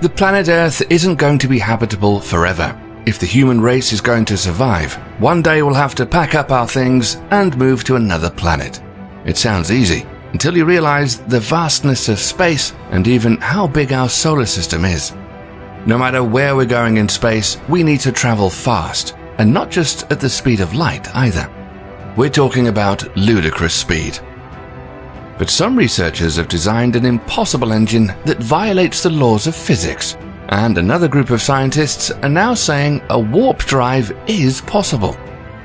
The planet Earth isn't going to be habitable forever. If the human race is going to survive, one day we'll have to pack up our things and move to another planet. It sounds easy, until you realize the vastness of space and even how big our solar system is. No matter where we're going in space, we need to travel fast, and not just at the speed of light either. We're talking about ludicrous speed. But some researchers have designed an impossible engine that violates the laws of physics, and another group of scientists are now saying a warp drive is possible.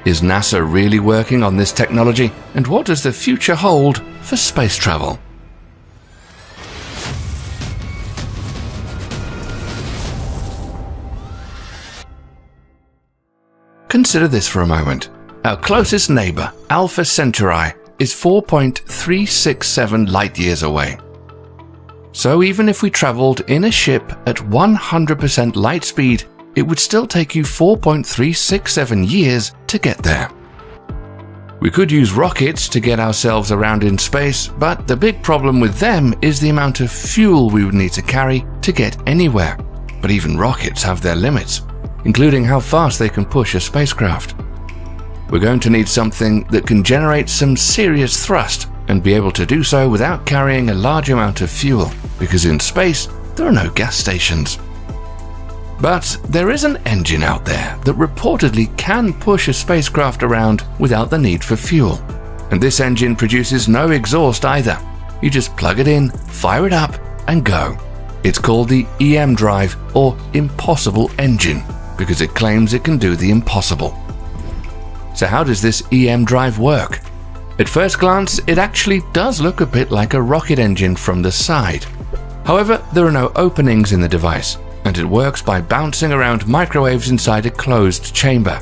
Is NASA really working on this technology, and what does the future hold for space travel? Consider this for a moment. Our closest neighbor, Alpha Centauri, is 4.367 light-years away. So even if we traveled in a ship at 100% light speed, it would still take you 4.367 years to get there. We could use rockets to get ourselves around in space, but the big problem with them is the amount of fuel we would need to carry to get anywhere. But even rockets have their limits, including how fast they can push a spacecraft. We're going to need something that can generate some serious thrust and be able to do so without carrying a large amount of fuel, because in space there are no gas stations. But there is an engine out there that reportedly can push a spacecraft around without the need for fuel. And this engine produces no exhaust either. You just plug it in, fire it up, and go. It's called the EM drive, or Impossible Engine, because it claims it can do the impossible. So how does this EM drive work? At first glance, it actually does look a bit like a rocket engine from the side. However, there are no openings in the device, and it works by bouncing around microwaves inside a closed chamber.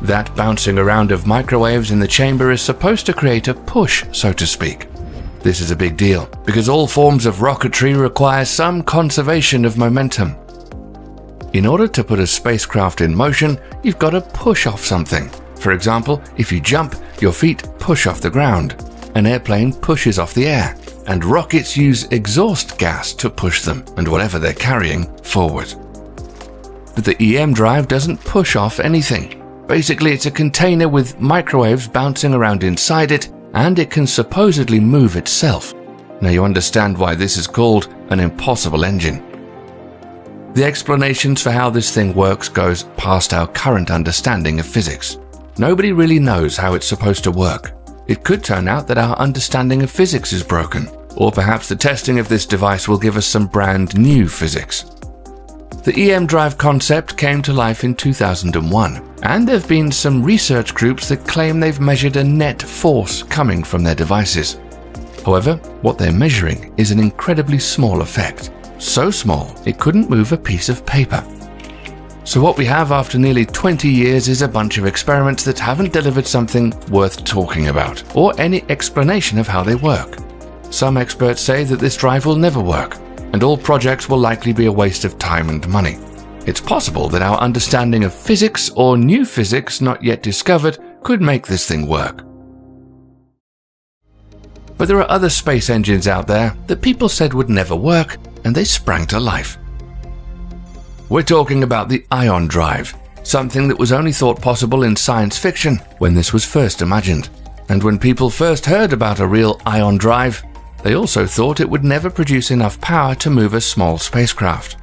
That bouncing around of microwaves in the chamber is supposed to create a push, so to speak. This is a big deal, because all forms of rocketry require some conservation of momentum. In order to put a spacecraft in motion, you've got to push off something. For example, if you jump, your feet push off the ground. An airplane pushes off the air, and rockets use exhaust gas to push them and whatever they're carrying forward. But the EM drive doesn't push off anything. Basically, it's a container with microwaves bouncing around inside it, and it can supposedly move itself. Now you understand why this is called an impossible engine. The explanations for how this thing works goes past our current understanding of physics. Nobody really knows how it's supposed to work. It could turn out that our understanding of physics is broken, or perhaps the testing of this device will give us some brand new physics. The EM drive concept came to life in 2001, and there have been some research groups that claim they've measured a net force coming from their devices. However, what they're measuring is an incredibly small effect. So small, it couldn't move a piece of paper. So what we have after nearly 20 years is a bunch of experiments that haven't delivered something worth talking about, or any explanation of how they work. Some experts say that this drive will never work, and all projects will likely be a waste of time and money. It's possible that our understanding of physics or new physics not yet discovered could make this thing work. But there are other space engines out there that people said would never work, and they sprang to life. We're talking about the ion drive, something that was only thought possible in science fiction when this was first imagined. And when people first heard about a real ion drive, they also thought it would never produce enough power to move a small spacecraft.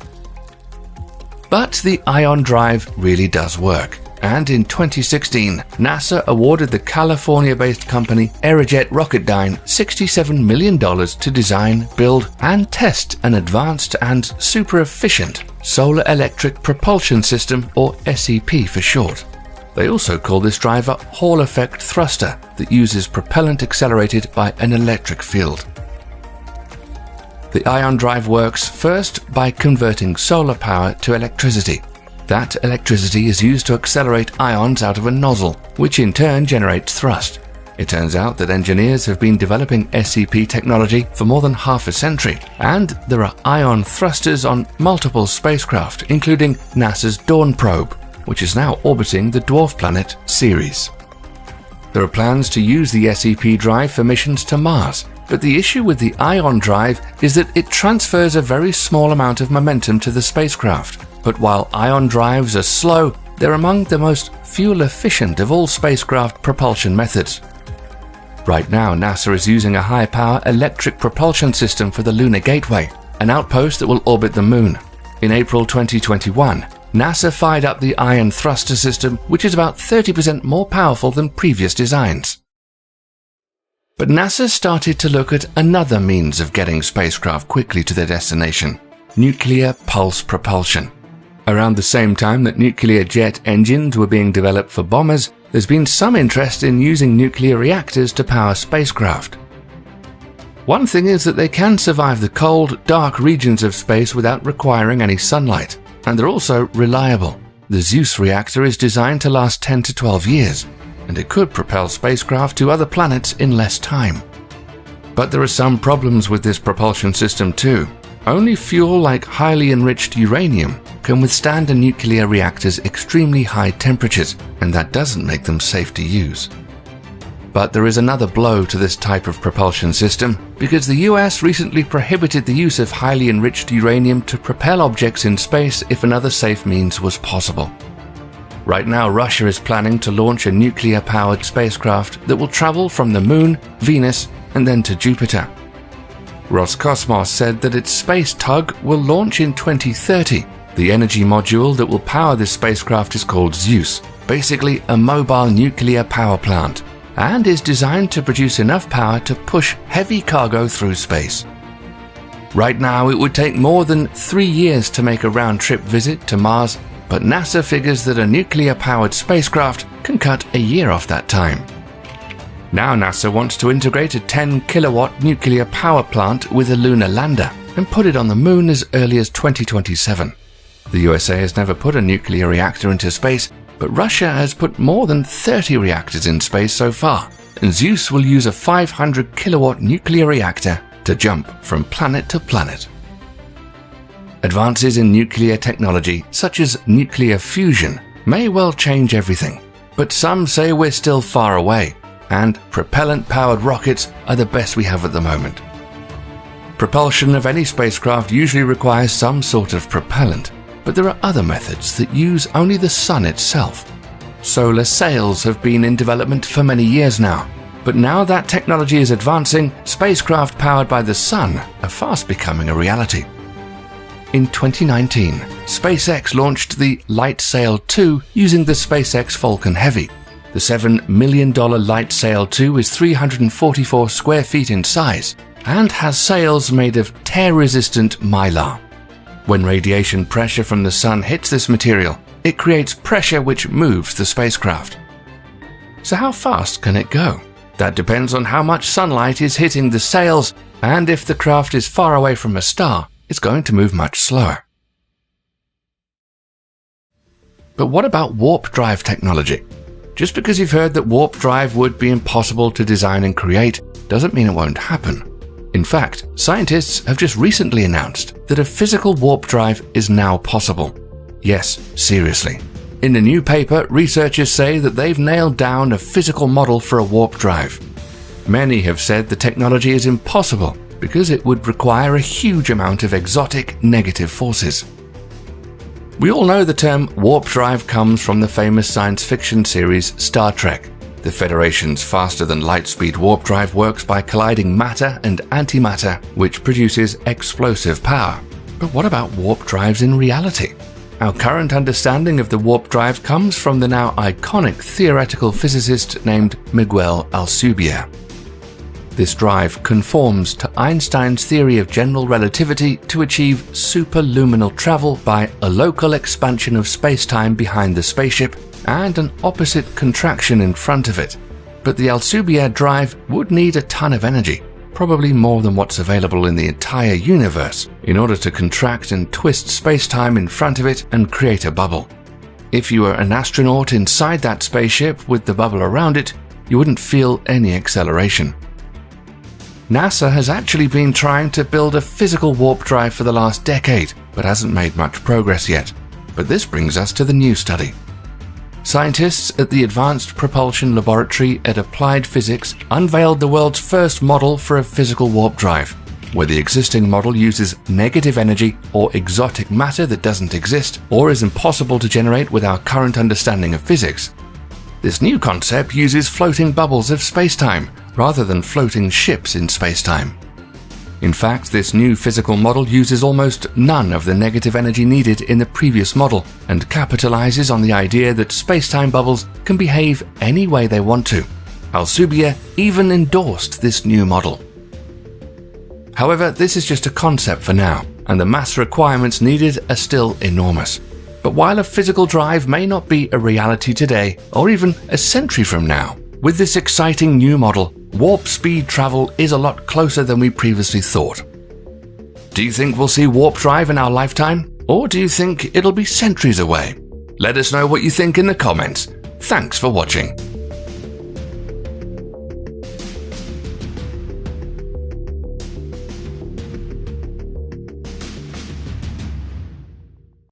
But the ion drive really does work. And in 2016, NASA awarded the California-based company Aerojet Rocketdyne $67 million to design, build, and test an advanced and super-efficient solar electric propulsion system, or SEP for short. They also call this drive a Hall effect thruster that uses propellant accelerated by an electric field. The ion drive works first by converting solar power to electricity. That electricity is used to accelerate ions out of a nozzle, which in turn generates thrust. It turns out that engineers have been developing SEP technology for more than half a century, and there are ion thrusters on multiple spacecraft, including NASA's Dawn probe, which is now orbiting the dwarf planet Ceres. There are plans to use the SEP drive for missions to Mars, But the issue with the ion drive is that it transfers a very small amount of momentum to the spacecraft. But while ion drives are slow, they're among the most fuel-efficient of all spacecraft propulsion methods. Right now, NASA is using a high-power electric propulsion system for the Lunar Gateway, an outpost that will orbit the Moon. In April 2021, NASA fired up the Ion Thruster system, which is about 30% more powerful than previous designs. But NASA started to look at another means of getting spacecraft quickly to their destination: nuclear pulse propulsion. Around the same time that nuclear jet engines were being developed for bombers, there's been some interest in using nuclear reactors to power spacecraft. One thing is that they can survive the cold, dark regions of space without requiring any sunlight, and they're also reliable. The Zeus reactor is designed to last 10 to 12 years, and it could propel spacecraft to other planets in less time. But there are some problems with this propulsion system too. Only fuel like highly enriched uranium can withstand a nuclear reactor's extremely high temperatures, and that doesn't make them safe to use. But there is another blow to this type of propulsion system, because the US recently prohibited the use of highly enriched uranium to propel objects in space if another safe means was possible. Right now, Russia is planning to launch a nuclear-powered spacecraft that will travel from the Moon, Venus, and then to Jupiter. Roscosmos said that its Space Tug will launch in 2030. The energy module that will power this spacecraft is called Zeus, basically a mobile nuclear power plant, and is designed to produce enough power to push heavy cargo through space. Right now, it would take more than 3 years to make a round-trip visit to Mars, but NASA figures that a nuclear-powered spacecraft can cut a year off that time. Now NASA wants to integrate a 10-kilowatt nuclear power plant with a lunar lander and put it on the Moon as early as 2027. The USA has never put a nuclear reactor into space, but Russia has put more than 30 reactors in space so far, and Zeus will use a 500-kilowatt nuclear reactor to jump from planet to planet. Advances in nuclear technology, such as nuclear fusion, may well change everything, but some say we're still far away, and propellant-powered rockets are the best we have at the moment. Propulsion of any spacecraft usually requires some sort of propellant, but there are other methods that use only the sun itself. Solar sails have been in development for many years now, but now that technology is advancing, spacecraft powered by the sun are fast becoming a reality. In 2019, SpaceX launched the LightSail 2 using the SpaceX Falcon Heavy. The $7 million LightSail 2 is 344 square feet in size and has sails made of tear-resistant mylar. When radiation pressure from the sun hits this material, it creates pressure which moves the spacecraft. So how fast can it go? That depends on how much sunlight is hitting the sails, and if the craft is far away from a star, it's going to move much slower. But what about warp drive technology? Just because you've heard that warp drive would be impossible to design and create doesn't mean it won't happen. In fact, scientists have just recently announced that a physical warp drive is now possible. Yes, seriously. In the new paper, researchers say that they've nailed down a physical model for a warp drive. Many have said the technology is impossible because it would require a huge amount of exotic negative forces. We all know the term warp drive comes from the famous science fiction series Star Trek. The Federation's faster-than-light-speed warp drive works by colliding matter and antimatter, which produces explosive power. But what about warp drives in reality? Our current understanding of the warp drive comes from the now iconic theoretical physicist named Miguel Alcubierre. This drive conforms to Einstein's theory of general relativity to achieve superluminal travel by a local expansion of space-time behind the spaceship and an opposite contraction in front of it. But the Alcubierre drive would need a ton of energy, probably more than what's available in the entire universe, in order to contract and twist space-time in front of it and create a bubble. If you were an astronaut inside that spaceship with the bubble around it, you wouldn't feel any acceleration. NASA has actually been trying to build a physical warp drive for the last decade, but hasn't made much progress yet. But this brings us to the new study. Scientists at the Advanced Propulsion Laboratory at Applied Physics unveiled the world's first model for a physical warp drive, where the existing model uses negative energy or exotic matter that doesn't exist or is impossible to generate with our current understanding of physics. This new concept uses floating bubbles of spacetime rather than floating ships in spacetime. In fact, this new physical model uses almost none of the negative energy needed in the previous model and capitalizes on the idea that spacetime bubbles can behave any way they want to. Alcubierre even endorsed this new model. However, this is just a concept for now, and the mass requirements needed are still enormous. But while a physical drive may not be a reality today, or even a century from now, with this exciting new model, warp speed travel is a lot closer than we previously thought. Do you think we'll see warp drive in our lifetime? Or do you think it'll be centuries away? Let us know what you think in the comments. Thanks for watching.